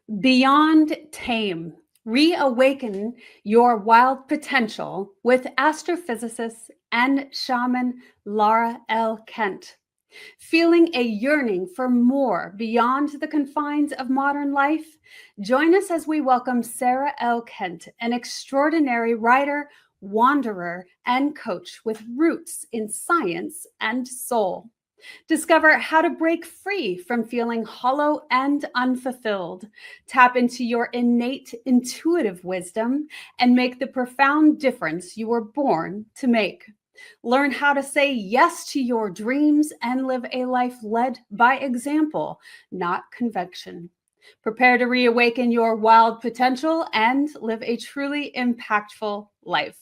Beyond Tame, Reawaken Your Wild Potential with Astrophysicist and Shaman Laura L. Kent. Feeling a yearning for more beyond the confines of modern life? Join us as we welcome Sarah L. Kent, an extraordinary writer, wanderer, and coach with roots in science and soul. Discover how to break free from feeling hollow and unfulfilled. Tap into your innate intuitive wisdom and make the profound difference you were born to make. Learn how to say yes to your dreams and live a life led by example, not convention. Prepare to reawaken your wild potential and live a truly impactful life.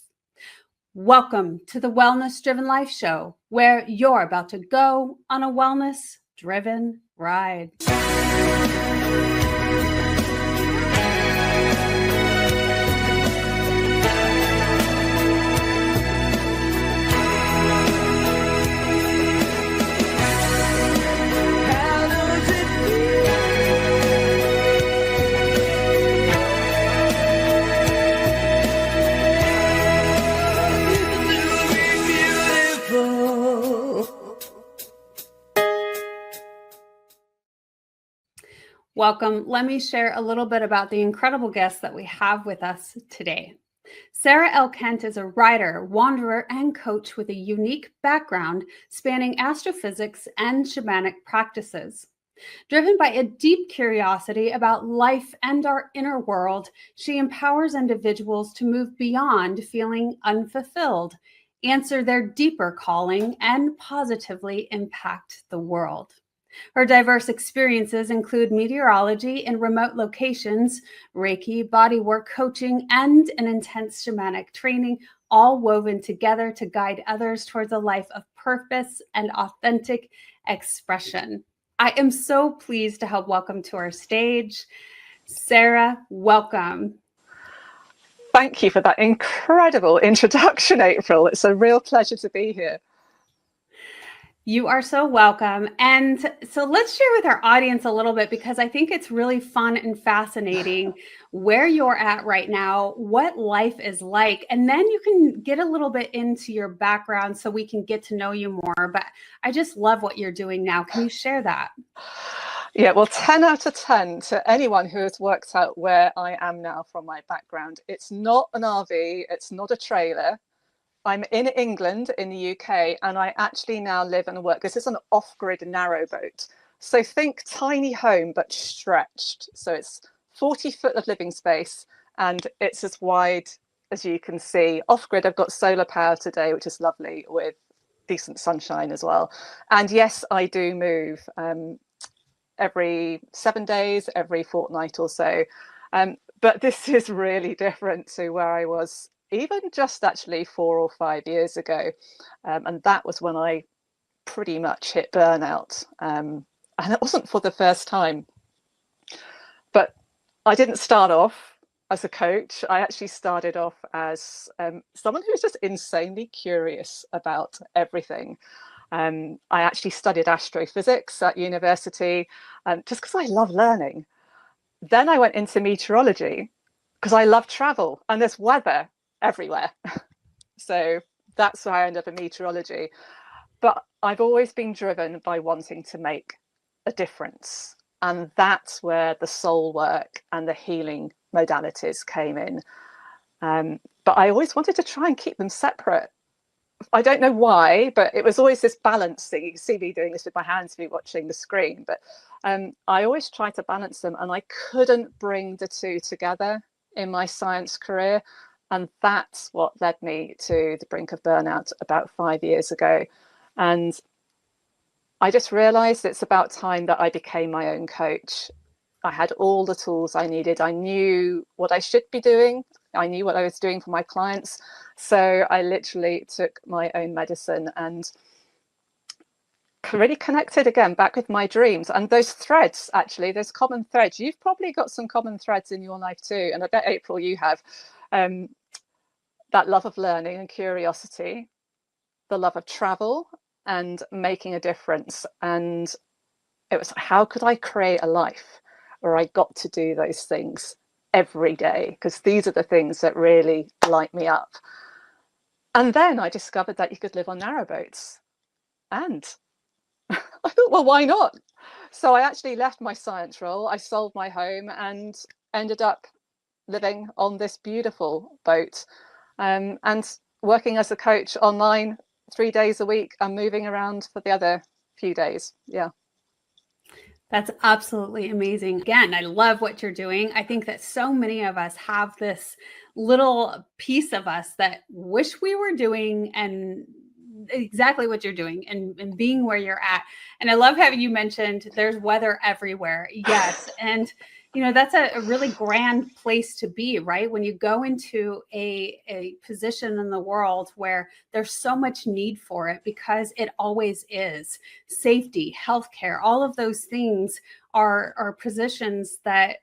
Welcome to the Wellness Driven Life Show, where you're about to go on a wellness driven ride. Welcome. Let me share a little bit about the incredible guest that we have with us today. Sarah L. Kent is a writer, wanderer, and coach with a unique background spanning astrophysics and shamanic practices. Driven by a deep curiosity about life and our inner world, she empowers individuals to move beyond feeling unfulfilled, answer their deeper calling, and positively impact the world. Her diverse experiences include meteorology in remote locations, Reiki, bodywork coaching, and an intense shamanic training, all woven together to guide others towards a life of purpose and authentic expression. I am so pleased to help welcome to our stage, Sarah. Welcome. Thank you for that incredible introduction, April. It's a real pleasure to be here. You are so welcome. And so let's share with our audience a little bit, because I think it's really fun and fascinating where you're at right now, what life is like, and then you can get a little bit into your background so we can get to know you more. But I just love what you're doing now. Can you share that? Yeah, well, 10 out of 10 to anyone who has worked out where I am now from my background. It's not an RV, it's not a trailer. I'm in England, in the UK, and I actually now live and work. This is an off-grid narrowboat. So think tiny home, but stretched. So it's 40 foot of living space, and it's as wide as you can see. Off-grid, I've got solar power today, which is lovely, with decent sunshine as well. And yes, I do move every 7 days, every fortnight or so. But this is really different to where I was even just actually 4 or 5 years ago. And that was when I pretty much hit burnout. And it wasn't for the first time. But I didn't start off as a coach. I actually started off as someone who's just insanely curious about everything. I actually studied astrophysics at university just because I love learning. Then I went into meteorology because I love travel and there's weather everywhere. So that's why I ended up in meteorology. But I've always been driven by wanting to make a difference. And that's where the soul work and the healing modalities came in. But I always wanted to try and keep them separate. I don't know why, but it was always this balance thing. You can see me doing this with my hands if you're watching the screen. But I always tried to balance them, and I couldn't bring the two together in my science career. And that's what led me to the brink of burnout about 5 years ago. And I just realized it's about time that I became my own coach. I had all the tools I needed. I knew what I should be doing. I knew what I was doing for my clients. So I literally took my own medicine and really connected again back with my dreams and those threads. Actually, there's common threads. You've probably got some common threads in your life too, and I bet, April, you have. That love of learning and curiosity, the love of travel and making a difference. And it was, how could I create a life where I got to do those things every day, because these are the things that really light me up. And then I discovered that you could live on narrowboats. And I thought, well, why not? So I actually left my science role. I sold my home and ended up living on this beautiful boat, and working as a coach online 3 days a week and moving around for the other few days. Yeah. That's absolutely amazing. Again, I love what you're doing. I think that so many of us have this little piece of us that wish we were doing and exactly what you're doing and being where you're at. And I love how you mentioned there's weather everywhere. Yes. And that's a really grand place to be, right? When you go into a position in the world where there's so much need for it, because it always is. Safety, healthcare, all of those things are positions that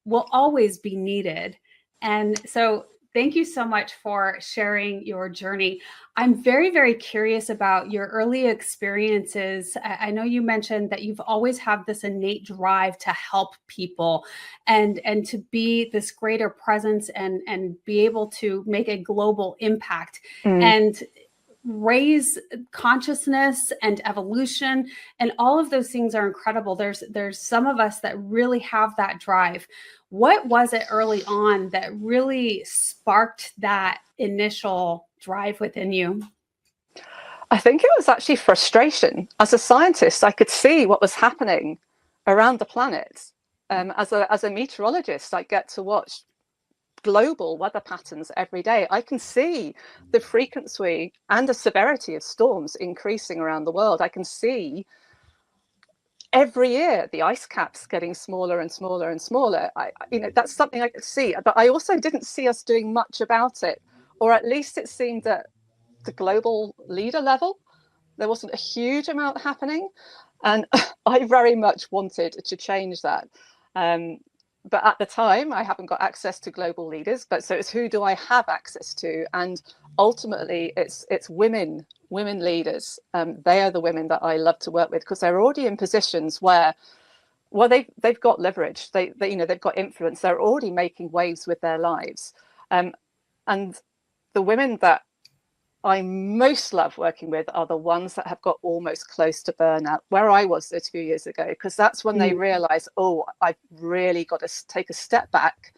will always be needed. And so thank you so much for sharing your journey. I'm very, very curious about your early experiences. I know you mentioned that you've always had this innate drive to help people and to be this greater presence and be able to make a global impact and raise consciousness and evolution, and all of those things are incredible. There's some of us that really have that drive. What was it early on that really sparked that initial drive within you? I think it was actually frustration. As a scientist, I could see what was happening around the planet. As a meteorologist, I get to watch global weather patterns every day. I can see the frequency and the severity of storms increasing around the world. I can see every year the ice caps getting smaller and smaller and smaller. That's something I could see, but I also didn't see us doing much about it, or at least it seemed that the global leader level, there wasn't a huge amount happening. And I very much wanted to change that. But at the time, I haven't got access to global leaders. But so it's who do I have access to? And ultimately, it's women leaders. They are the women that I love to work with, because they're already in positions where, well, they've got leverage. They've got influence. They're already making waves with their lives. And the women that I most love working with are the ones that have got almost close to burnout, where I was 2 years ago, because that's when they realize, oh, I've really got to take a step back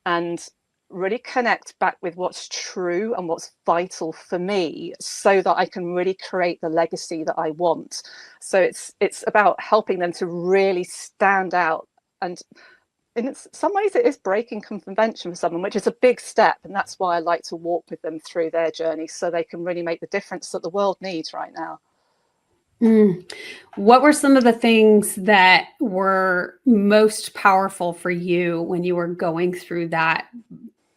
and really connect back with what's true and what's vital for me, so that I can really create the legacy that I want. So it's about helping them to really stand out. And in some ways it is breaking convention for someone, which is a big step, and that's why I like to walk with them through their journey, so they can really make the difference that the world needs right now. What were some of the things that were most powerful for you when you were going through that,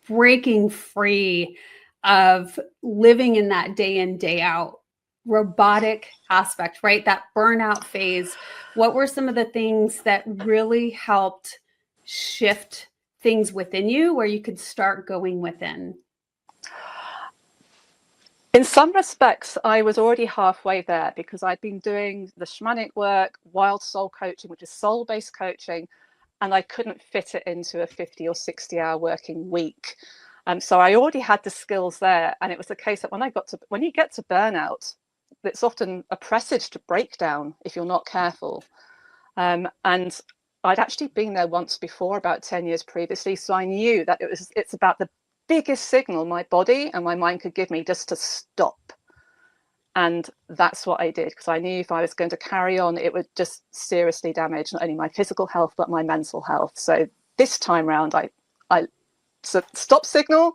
breaking free of living in that day in, day out robotic aspect, right? That burnout phase. What were some of the things that really helped shift things within you where you could start going within? In some respects, I was already halfway there, because I'd been doing the shamanic work, wild soul coaching, which is soul-based coaching, and I couldn't fit it into a 50 or 60-hour working week. So I already had the skills there, and it was the case that when you get to burnout, it's often a presage to breakdown if you're not careful. And I'd actually been there once before, about 10 years previously, so I knew that it's about the biggest signal my body and my mind could give me just to stop. And that's what I did, because I knew if I was going to carry on, it would just seriously damage not only my physical health but my mental health. So this time round, so stop signal,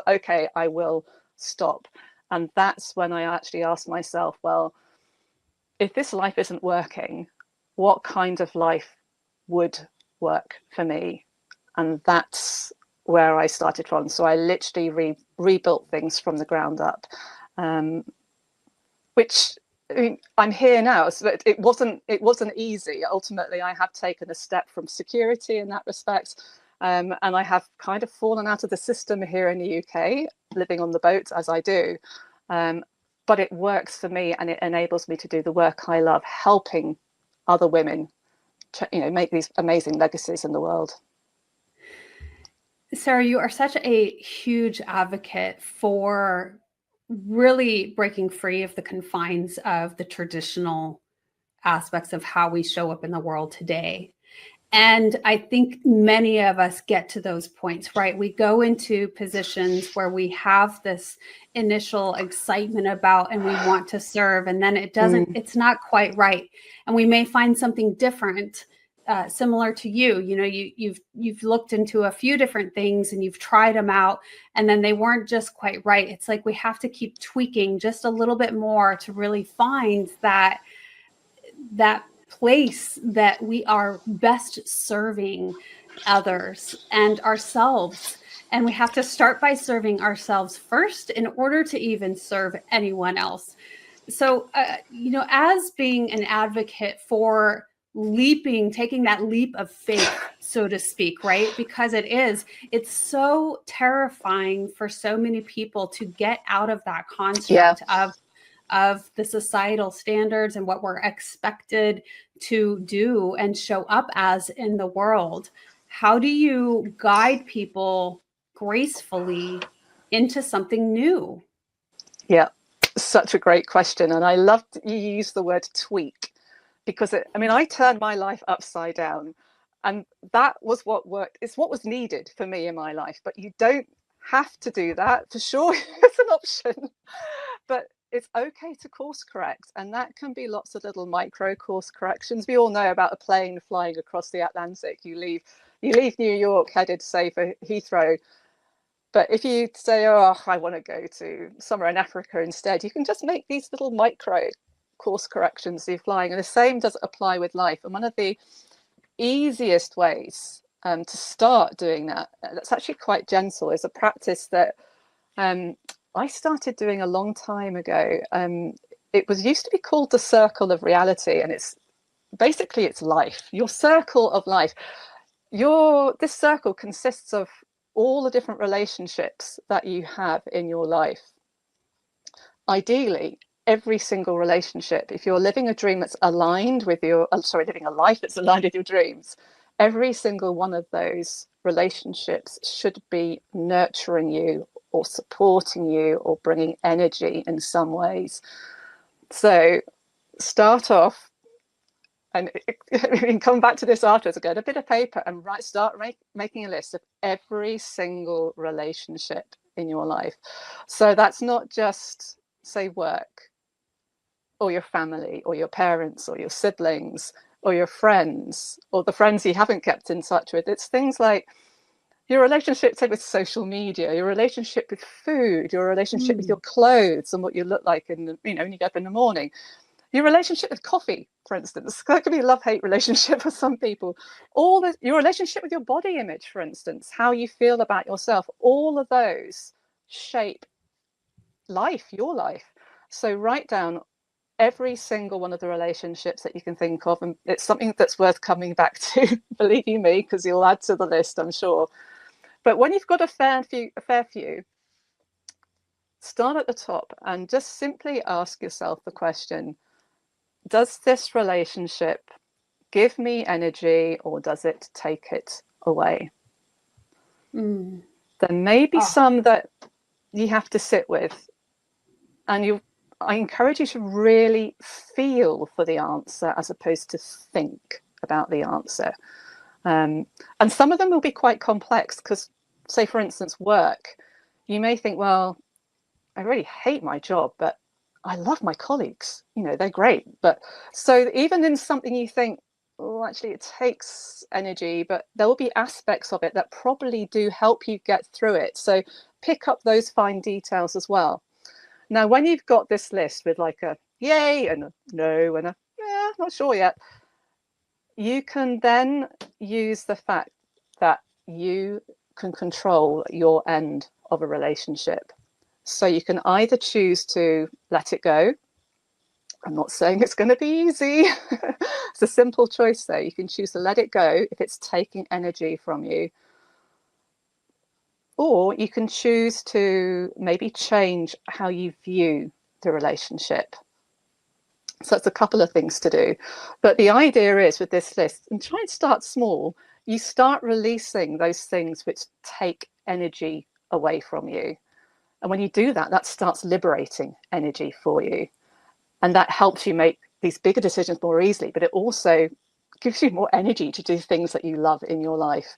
okay, I will stop. And that's when I actually asked myself, well, if this life isn't working, what kind of life would work for me? And that's where I started from. So I literally rebuilt things from the ground up, which, I mean, I'm here now, so it wasn't easy. Ultimately, I have taken a step from security in that respect, and I have kind of fallen out of the system here in the UK, living on the boat as I do. But it works for me, and it enables me to do the work I love, helping other women make these amazing legacies in the world. Sarah, you are such a huge advocate for really breaking free of the confines of the traditional aspects of how we show up in the world today. And I think many of us get to those points, right? We go into positions where we have this initial excitement about and we want to serve, and then it's not quite right. And we may find something different, similar to you. You've looked into a few different things and you've tried them out, and then they weren't just quite right. It's like we have to keep tweaking just a little bit more to really find that place that we are best serving others and ourselves. And we have to start by serving ourselves first in order to even serve anyone else. So, as being an advocate for taking that leap of faith, so to speak, right? Because it's so terrifying for so many people to get out of that construct of the societal standards and what we're expected to do and show up as in the world. How do you guide people gracefully into something new? Yeah, such a great question. And I loved you use the word tweak, because I turned my life upside down, and that was what worked. It's what was needed for me in my life. But you don't have to do that. For sure, it's an option. But it's okay to course correct, and that can be lots of little micro course corrections. We all know about a plane flying across the Atlantic. You leave New York headed, say, for Heathrow, but if you say, oh, I want to go to somewhere in Africa instead, you can just make these little micro course corrections as you're flying. And the same does apply with life. And one of the easiest ways to start doing that's actually quite gentle, is a practice that I started doing a long time ago. It was used to be called the circle of reality, and it's life, your circle of life. This circle consists of all the different relationships that you have in your life. Ideally, every single relationship, if you're living a dream that's aligned with living a life that's aligned with your dreams, every single one of those relationships should be nurturing you or supporting you or bringing energy in some ways. So start off, and we can come back to this afterwards. Get a bit of paper and start making a list of every single relationship in your life. So that's not just, say, work or your family or your parents or your siblings or your friends or the friends you haven't kept in touch with. It's things like your relationship, say, with social media, your relationship with food, your relationship with your clothes and what you look like when you get up in the morning. Your relationship with coffee, for instance, that could be a love-hate relationship for some people. Your relationship with your body image, for instance, how you feel about yourself, all of those shape your life. So write down every single one of the relationships that you can think of, and it's something that's worth coming back to, believe you me, because you'll add to the list, I'm sure. But when you've got a fair few, start at the top and just simply ask yourself the question, does this relationship give me energy or does it take it away? There may be some that you have to sit with, and I encourage you to really feel for the answer as opposed to think about the answer. And some of them will be quite complex because, say, for instance, work. You may think, well, I really hate my job, but I love my colleagues. They're great. But so even in something you think, oh, actually, it takes energy, but there will be aspects of it that probably do help you get through it. So pick up those fine details as well. Now, when you've got this list with like a yay and a no and a yeah, not sure yet, you can then use the fact that you can control your end of a relationship. So you can either choose to let it go. I'm not saying it's going to be easy. It's a simple choice, though. You can choose to let it go if it's taking energy from you. Or you can choose to maybe change how you view the relationship. So it's a couple of things to do. But the idea is with this list, and try and start small, you start releasing those things which take energy away from you. And when you do that, that starts liberating energy for you. And that helps you make these bigger decisions more easily, but it also gives you more energy to do things that you love in your life.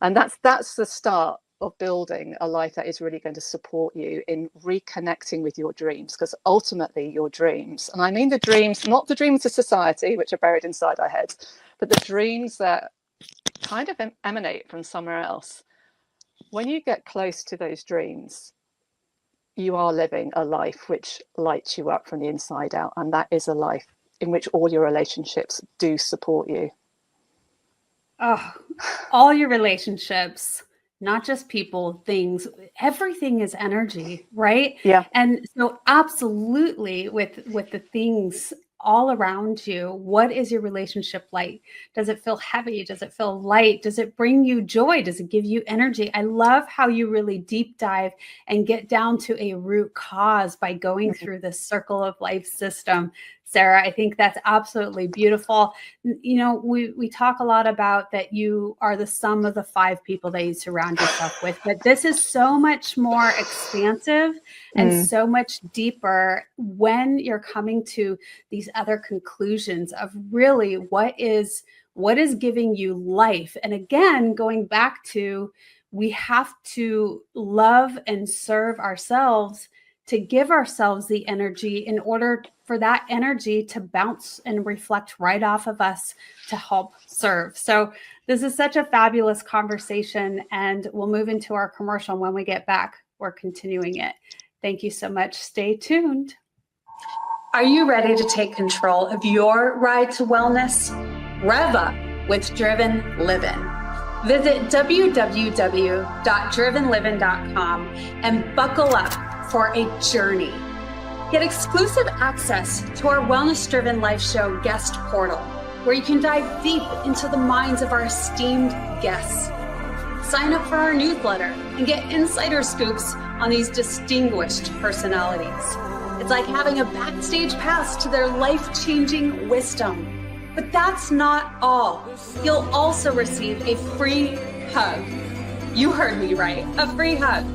And that's the start of building a life that is really going to support you in reconnecting with your dreams, because ultimately your dreams, and I mean the dreams, not the dreams of society, which are buried inside our heads, but the dreams that kind of emanate from somewhere else. When you get close to those dreams, you are living a life which lights you up from the inside out, and that is a life in which all your relationships do support you. Oh, all your relationships, not just people, things, everything is energy, right? Yeah. And so absolutely with the things all around you, what is your relationship like? Does it feel heavy? Does it feel light? Does it bring you joy? Does it give you energy? I love how you really deep dive and get down to a root cause by going through this circle of life system. Sarah, I think that's absolutely beautiful. You know, we talk a lot about that you are the sum of the 5 people that you surround yourself with, but this is so much more expansive and so much deeper when you're coming to these other conclusions of really what is giving you life. And again, going back to, we have to love and serve ourselves to give ourselves the energy in order for that energy to bounce and reflect right off of us to help serve. So this is such a fabulous conversation, and we'll move into our commercial. When we get back, we're continuing it. Thank you so much. Stay tuned. Are you ready to take control of your ride to wellness? Rev up with Driven Living. Visit www.drivenliving.com and buckle up for a journey. Get exclusive access to our Wellness Driven Life Show guest portal, where you can dive deep into the minds of our esteemed guests. Sign up for our newsletter and get insider scoops on these distinguished personalities. It's like having a backstage pass to their life-changing wisdom. But that's not all. You'll also receive a free hug. You heard me right, a free hug.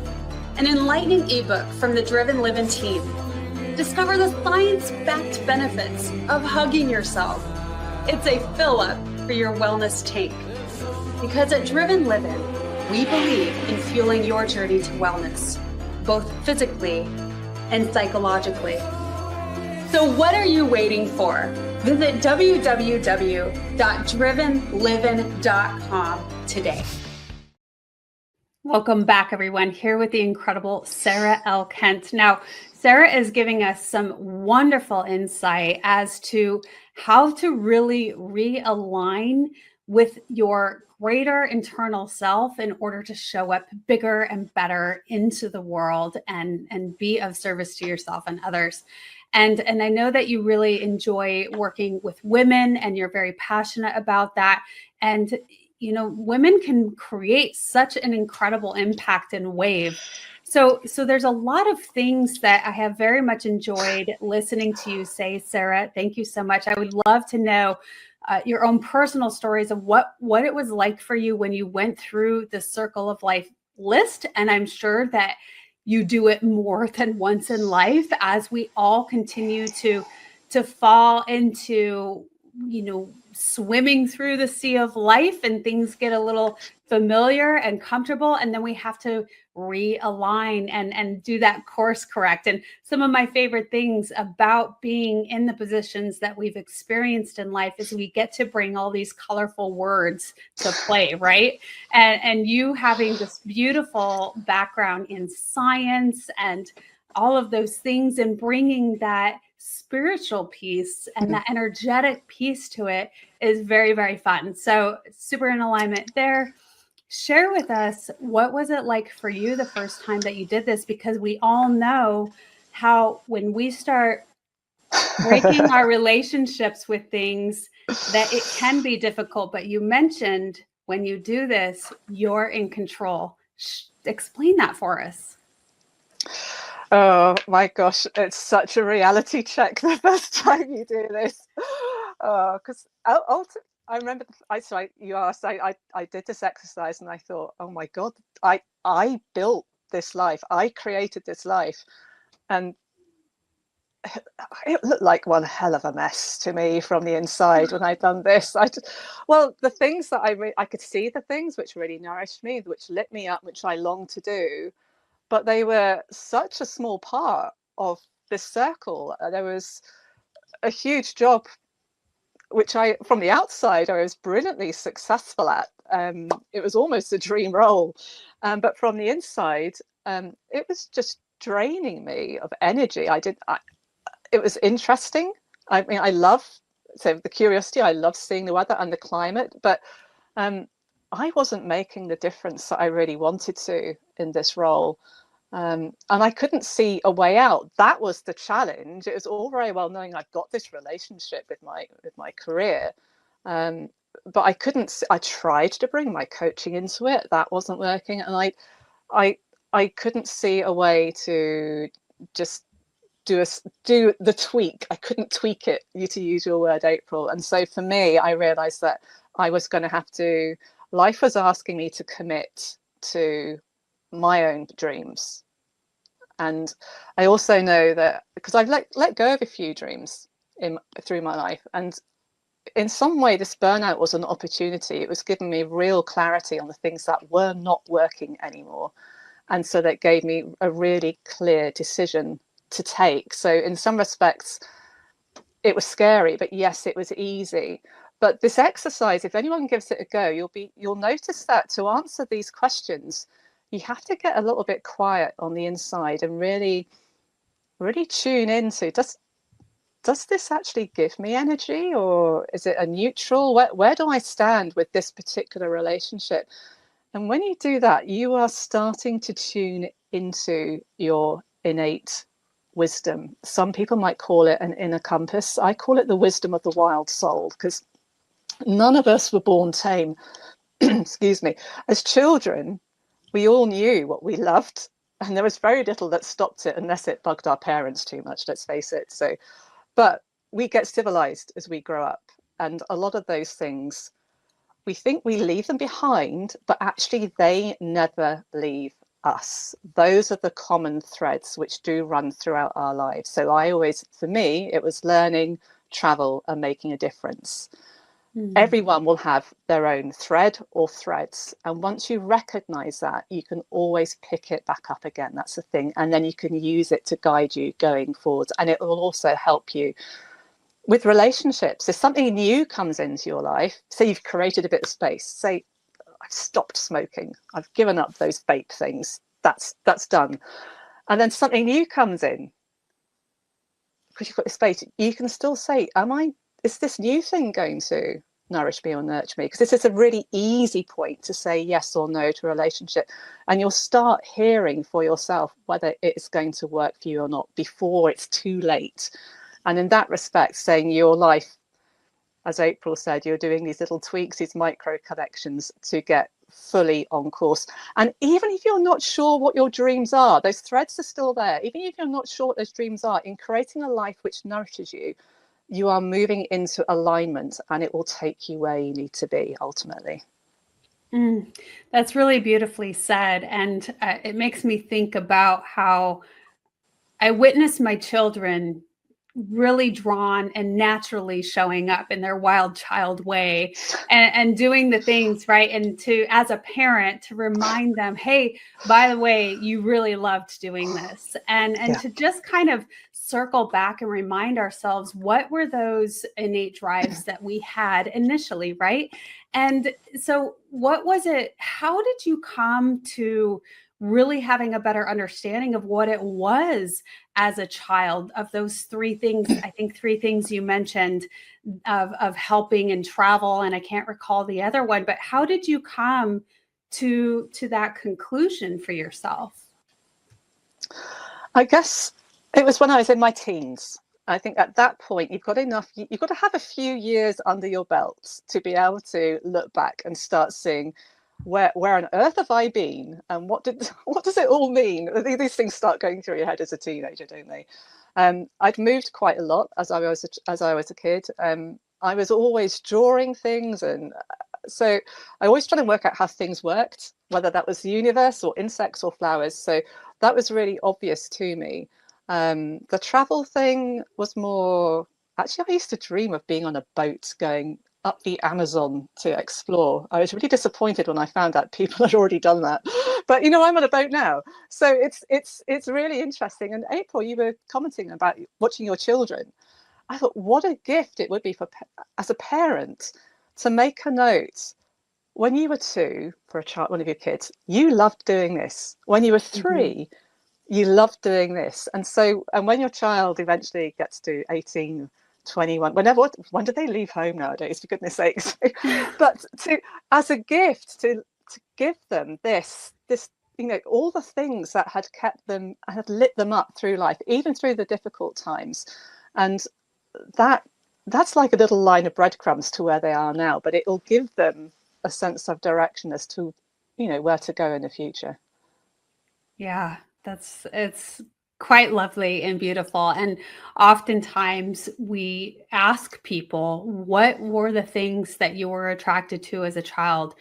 An enlightening ebook from the Driven Living team. Discover the science-backed benefits of hugging yourself. It's a fill-up for your wellness tank. Because at Driven Living, we believe in fueling your journey to wellness, both physically and psychologically. So what are you waiting for? Visit www.drivenliving.com today. Welcome back, everyone, here with the incredible Sarah L. Kent. Now, Sarah is giving us some wonderful insight as to how to really realign with your greater internal self in order to show up bigger and better into the world and be of service to yourself and others. And I know that you really enjoy working with women and you're very passionate about that. And, you know, women can create such an incredible impact and wave. So there's a lot of things that I have very much enjoyed listening to you say, Sarah. Thank you so much. I would love to know your own personal stories of what it was like for you when you went through the Circle of Life list. And I'm sure that you do it more than once in life as we all continue to fall into, you know, swimming through the sea of life and things get a little familiar and comfortable. And then we have to realign and do that course correct. And some of my favorite things about being in the positions that we've experienced in life is we get to bring all these colorful words to play, right? And you having this beautiful background in science and all of those things and bringing that spiritual piece and that energetic piece to it is very, very fun. So super in alignment there. Share with us, what was it like for you the first time that you did this? Because we all know how when we start breaking our relationships with things, that it can be difficult. But you mentioned when you do this, you're in control. Explain that for us. Oh my gosh, it's such a reality check the first time you do this. Because I remember you asked, I did this exercise and I thought, oh my God, I built this life, I created this life, and it looked like one hell of a mess to me from the inside when I'd done this. Well, the things that I could see, the things which really nourished me, which lit me up, which I longed to do, but they were such a small part of this circle. There was a huge job which from the outside, I was brilliantly successful at. It was almost a dream role, but from the inside, it was just draining me of energy. It was interesting. I mean, the curiosity. I love seeing the weather and the climate, but I wasn't making the difference that I really wanted to in this role. And I couldn't see a way out. That was the challenge. It was all very well knowing I've got this relationship with my career, but I couldn't. I tried to bring my coaching into it. That wasn't working, and I couldn't see a way to just do the tweak. I couldn't tweak it, to use your word, April. And so for me, I realized that I was going to have to. Life was asking me to commit to my own dreams. And I also know that because I've let go of a few dreams through my life, and in some way this burnout was an opportunity. It was giving me real clarity on the things that were not working anymore, and so that gave me a really clear decision to take. So in some respects it was scary, but yes, it was easy. But this exercise, if anyone gives it a go, you'll notice that to answer these questions, you have to get a little bit quiet on the inside and really tune into, does this actually give me energy, or is it a neutral? Where do I stand with this particular relationship? And when you do that, you are starting to tune into your innate wisdom. Some people might call it an inner compass. I call it the wisdom of the wild soul, because none of us were born tame. Excuse me. As children, we all knew what we loved, and there was very little that stopped it unless it bugged our parents too much, let's face it. So, but we get civilized as we grow up, and a lot of those things, we think we leave them behind, but actually they never leave us. Those are the common threads which do run throughout our lives. So for me, it was learning, travel, and making a difference. Everyone will have their own thread or threads, and once you recognize that, you can always pick it back up again. That's the thing. And then you can use it to guide you going forward, and it will also help you with relationships. If something new comes into your life, say you've created a bit of space, say I've stopped smoking, I've given up those vape things, that's done, and then something new comes in, because you've got this space, you can still say, is this new thing going to nourish me or nurture me? Because this is a really easy point to say yes or no to a relationship, and you'll start hearing for yourself whether it's going to work for you or not before it's too late. And in that respect, saying your life, as April said, you're doing these little tweaks, these micro connections to get fully on course. And even if you're not sure what your dreams are, those threads are still there. Even if you're not sure what those dreams are, in creating a life which nourishes you, you are moving into alignment, and it will take you where you need to be ultimately. That's really beautifully said. And it makes me think about how I witnessed my children really drawn and naturally showing up in their wild child way, and doing the things right. And as a parent, to remind them, hey, by the way, you really loved doing this. And to just kind of circle back and remind ourselves, what were those innate drives that we had initially, right? And so what was it? How did you come to really having a better understanding of what it was as a child, of those three things? I think three things you mentioned, of helping and travel, and I can't recall the other one, but how did you come to that conclusion for yourself? I guess it was when I was in my teens. I think at that point, you've got to have a few years under your belt to be able to look back and start seeing, where on earth have I been, and what does it all mean? These things start going through your head as a teenager, don't they? I'd moved quite a lot as I was a kid. I was always drawing things, and so I always try to work out how things worked, whether that was the universe or insects or flowers. So that was really obvious to me. The travel thing was more, actually, I used to dream of being on a boat going up the Amazon to explore. I was really disappointed when I found out people had already done that. But I'm on a boat now. So it's really interesting. And April, you were commenting about watching your children. I thought, what a gift it would be as a parent to make a note. When you were 2, for a child, one of your kids, you loved doing this. When you were 3, you loved doing this. And when your child eventually gets to 18, 21, when do they leave home nowadays, for goodness sakes? But as a gift, to give them this, all the things that had lit them up through life, even through the difficult times. And that's like a little line of breadcrumbs to where they are now, but it'll give them a sense of direction as to, where to go in the future. Yeah, it's quite lovely and beautiful. And oftentimes we ask people, what were the things that you were attracted to as a child?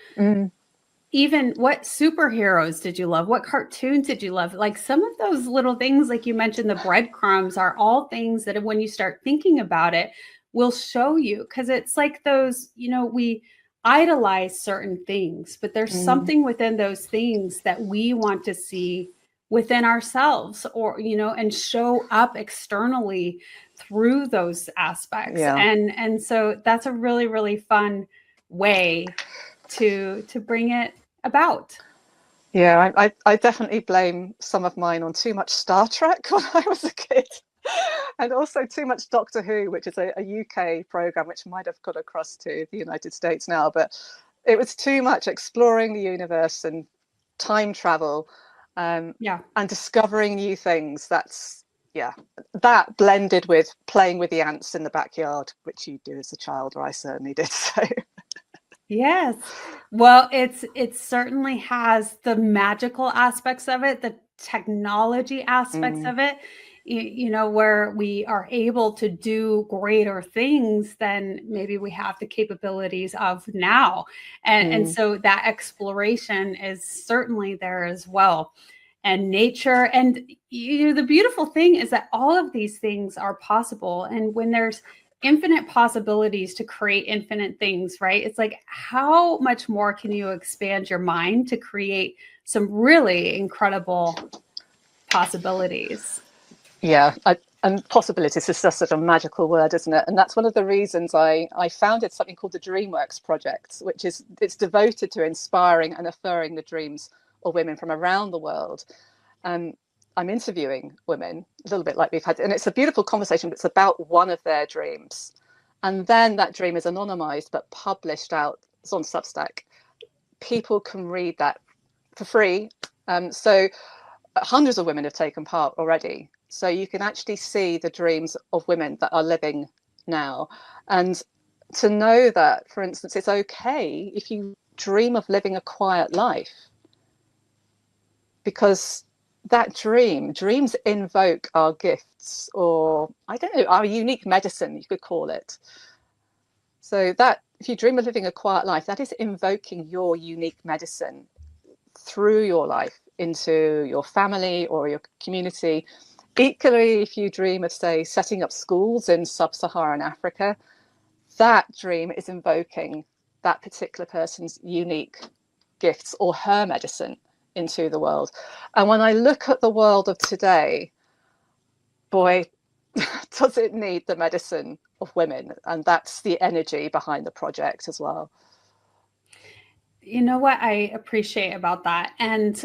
Even what superheroes did you love? What cartoons did you love? Like some of those little things, like you mentioned, the breadcrumbs are all things that when you start thinking about it, will show you. Because it's like those, we idolize certain things, but there's something within those things that we want to see within ourselves, or and show up externally through those aspects. Yeah. And so that's a really, really fun way to bring it about. Yeah, I definitely blame some of mine on too much Star Trek when I was a kid, and also too much Doctor Who, which is a UK program which might have got across to the United States now, but it was too much exploring the universe and time travel, and discovering new things. That blended with playing with the ants in the backyard, which you do as a child, or I certainly did. So yes, well, it certainly has the magical aspects of it, the technology aspects of it, where we are able to do greater things than maybe we have the capabilities of now. And so that exploration is certainly there as well. And nature, and the beautiful thing is that all of these things are possible. And when there's infinite possibilities to create infinite things, right? It's like, how much more can you expand your mind to create some really incredible possibilities? Yeah, and possibilities is just such a magical word, isn't it? And that's one of the reasons I founded something called the DreamWorks Project, which it's devoted to inspiring and affirming the dreams of women from around the world. And I'm interviewing women, a little bit like we've had, and it's a beautiful conversation, but it's about one of their dreams. And then that dream is anonymized, but published out. It's on Substack. People can read that for free. So hundreds of women have taken part already. So you can actually see the dreams of women that are living now. And to know that, for instance, it's okay if you dream of living a quiet life, because that dreams invoke our gifts, or I don't know, our unique medicine, you could call it. So that if you dream of living a quiet life, that is invoking your unique medicine through your life into your family or your community. Equally, if you dream of, say, setting up schools in sub-Saharan Africa, that dream is invoking that particular person's unique gifts or her medicine into the world. And when I look at the world of today, boy, does it need the medicine of women. And that's the energy behind the project as well. You know what I appreciate about that, and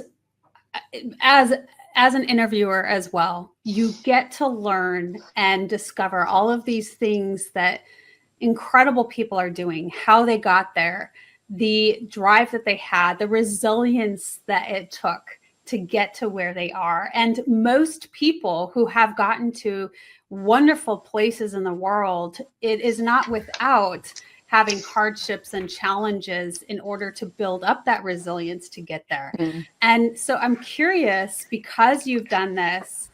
as an interviewer as well, you get to learn and discover all of these things that incredible people are doing, how they got there, the drive that they had, the resilience that it took to get to where they are. And most people who have gotten to wonderful places in the world, it is not without having hardships and challenges in order to build up that resilience to get there. And so I'm curious, because you've done this,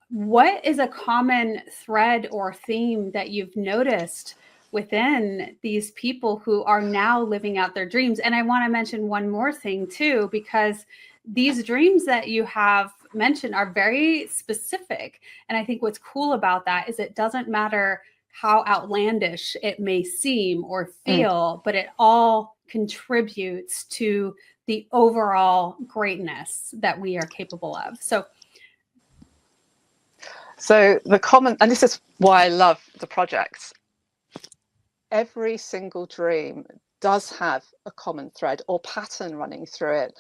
what is a common thread or theme that you've noticed within these people who are now living out their dreams? And I want to mention one more thing too, because these dreams that you have mentioned are very specific. And I think what's cool about that is it doesn't matter how outlandish it may seem or feel, but it all contributes to the overall greatness that we are capable of. So the common, and this is why I love the project, every single dream does have a common thread or pattern running through it.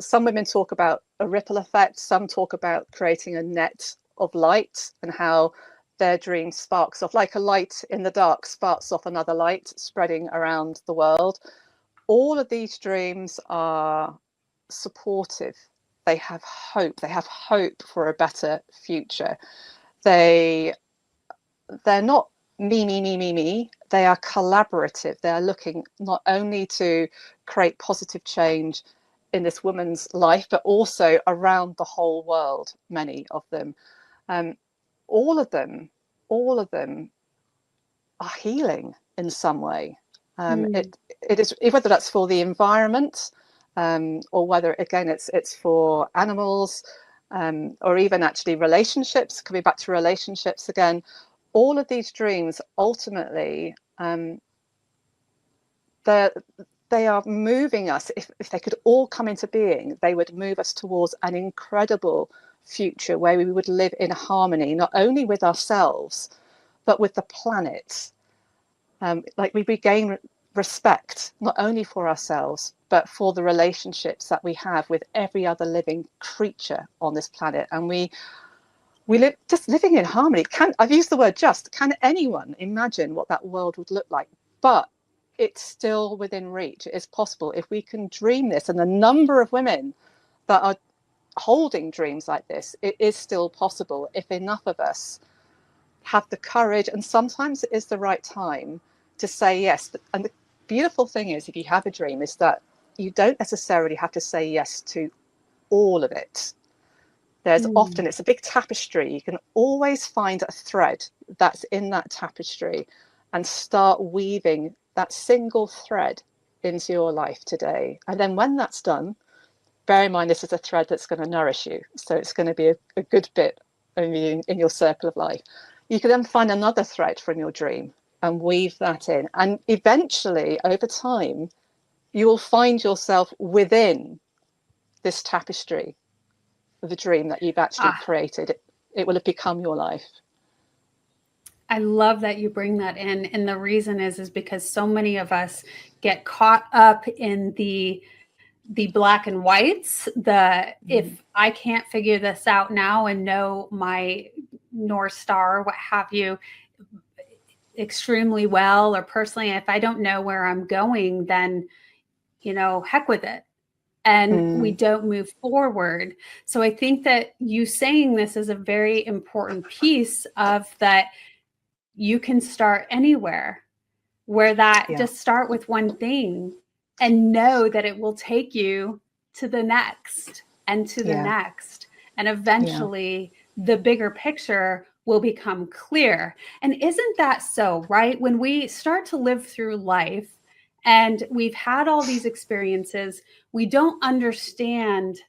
Some women talk about a ripple effect, some talk about creating a net of light and how their dream sparks off, like a light in the dark sparks off another light, spreading around the world. All of these dreams are supportive. They have hope. They have hope for a better future. They're not me. They are collaborative. They are looking not only to create positive change in this woman's life, but also around the whole world, many of them. All of them are healing in some way. It is, whether that's for the environment, or whether, again, it's for animals, or even actually relationships, coming back to relationships again. All of these dreams ultimately, they are moving us. If they could all come into being, they would move us towards an incredible future where we would live in harmony, not only with ourselves, but with the planet. Like we regain respect, not only for ourselves, but for the relationships that we have with every other living creature on this planet. And we live just living in harmony. I've used the word just. Can anyone imagine what that world would look like? But it's still within reach. It is possible if we can dream this. And the number of women that are holding dreams like this, it is still possible if enough of us have the courage, and sometimes it is the right time to say yes. And the beautiful thing is, if you have a dream, is that you don't necessarily have to say yes to all of it. There's often, it's a big tapestry. You can always find a thread that's in that tapestry and start weaving that single thread into your life today. And then when that's done, bear in mind, this is a thread that's going to nourish you. So it's going to be a good bit in your circle of life. You can then find another thread from your dream and weave that in. And eventually, over time, you will find yourself within this tapestry of the dream that you've actually created. It will have become your life. I love that you bring that in. And the reason is because so many of us get caught up in the black and whites, if I can't figure this out now and know my North Star, what have you, extremely well, or personally, if I don't know where I'm going, then, heck with it. And we don't move forward. So I think that you saying this is a very important piece of that. You can start anywhere, where that just start with one thing and know that it will take you to the next and to the next. And eventually the bigger picture will become clear. And isn't that so, right? When we start to live through life and we've had all these experiences, we don't understand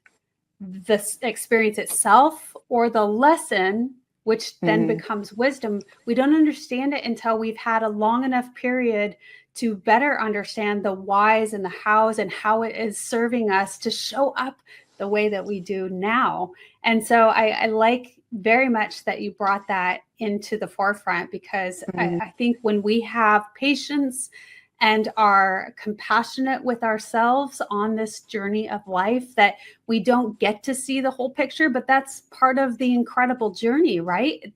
the experience itself or the lesson, which then becomes wisdom. We don't understand it until we've had a long enough period to better understand the whys and the hows and how it is serving us to show up the way that we do now. And so I like very much that you brought that into the forefront, because I think when we have patience and are compassionate with ourselves on this journey of life, that we don't get to see the whole picture, but that's part of the incredible journey, right?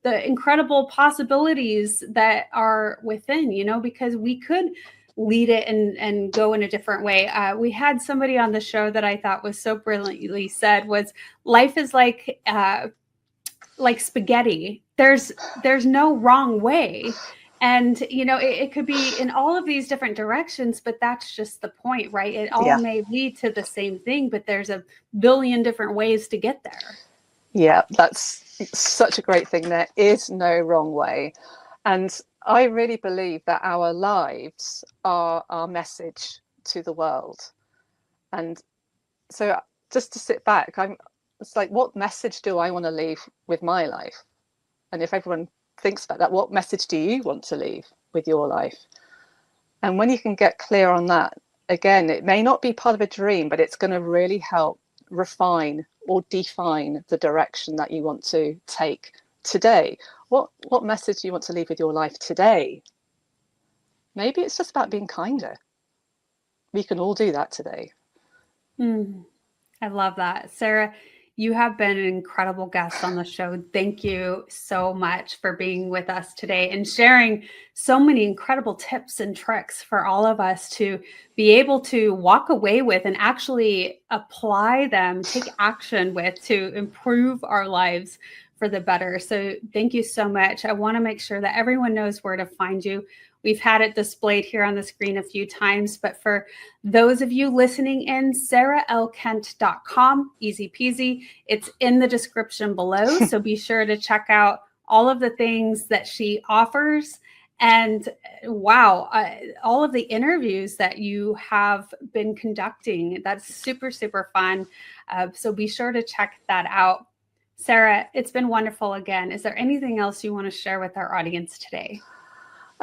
The incredible possibilities that are within, because we could lead it and go in a different way. We had somebody on the show that I thought was so brilliantly said was, life is like spaghetti. There's no wrong way. And, it could be in all of these different directions, but that's just the point, right? It all Yeah. may lead to the same thing, but there's a billion different ways to get there. Yeah, that's such a great thing. There is no wrong way. And I really believe that our lives are our message to the world. And so just to sit back, it's like, what message do I want to leave with my life? And if everyone thinks about that, what message do you want to leave with your life? And when you can get clear on that, again, it may not be part of a dream, but it's going to really help refine or define the direction that you want to take today. What message do you want to leave with your life today? Maybe it's just about being kinder. We can all do that today. I love that. Sarah, you have been an incredible guest on the show. Thank you so much for being with us today and sharing so many incredible tips and tricks for all of us to be able to walk away with and actually apply them, take action with, to improve our lives for the better. So thank you so much. I want to make sure that everyone knows where to find you. We've had it displayed here on the screen a few times, but for those of you listening in, saralkent.com, easy peasy. It's in the description below, so be sure to check out all of the things that she offers. And wow, all of the interviews that you have been conducting, that's super, super fun. So be sure to check that out. Sarah, it's been wonderful again. Is there anything else you want to share with our audience today?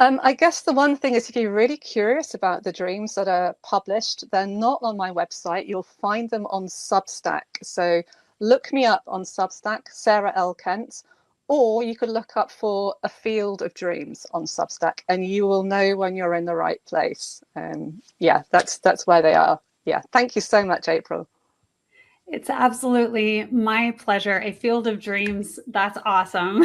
I guess the one thing is, if you're really curious about the dreams that are published, they're not on my website. You'll find them on Substack. So look me up on Substack, Sarah L. Kent, or you could look up for A Field of Dreams on Substack, and you will know when you're in the right place. Yeah, that's where they are. Yeah, thank you so much, April. It's absolutely my pleasure. A Field of Dreams. That's awesome.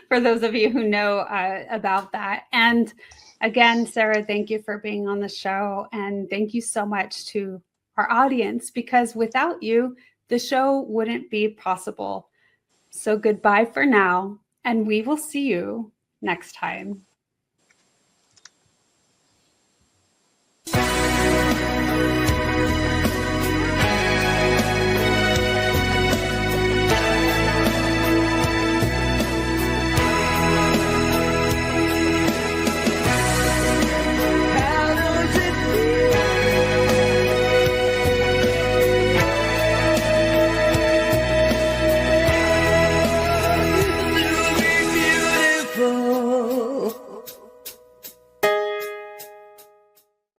For those of you who know about that. And again, Sarah, thank you for being on the show. And thank you so much to our audience, because without you, the show wouldn't be possible. So goodbye for now, and we will see you next time.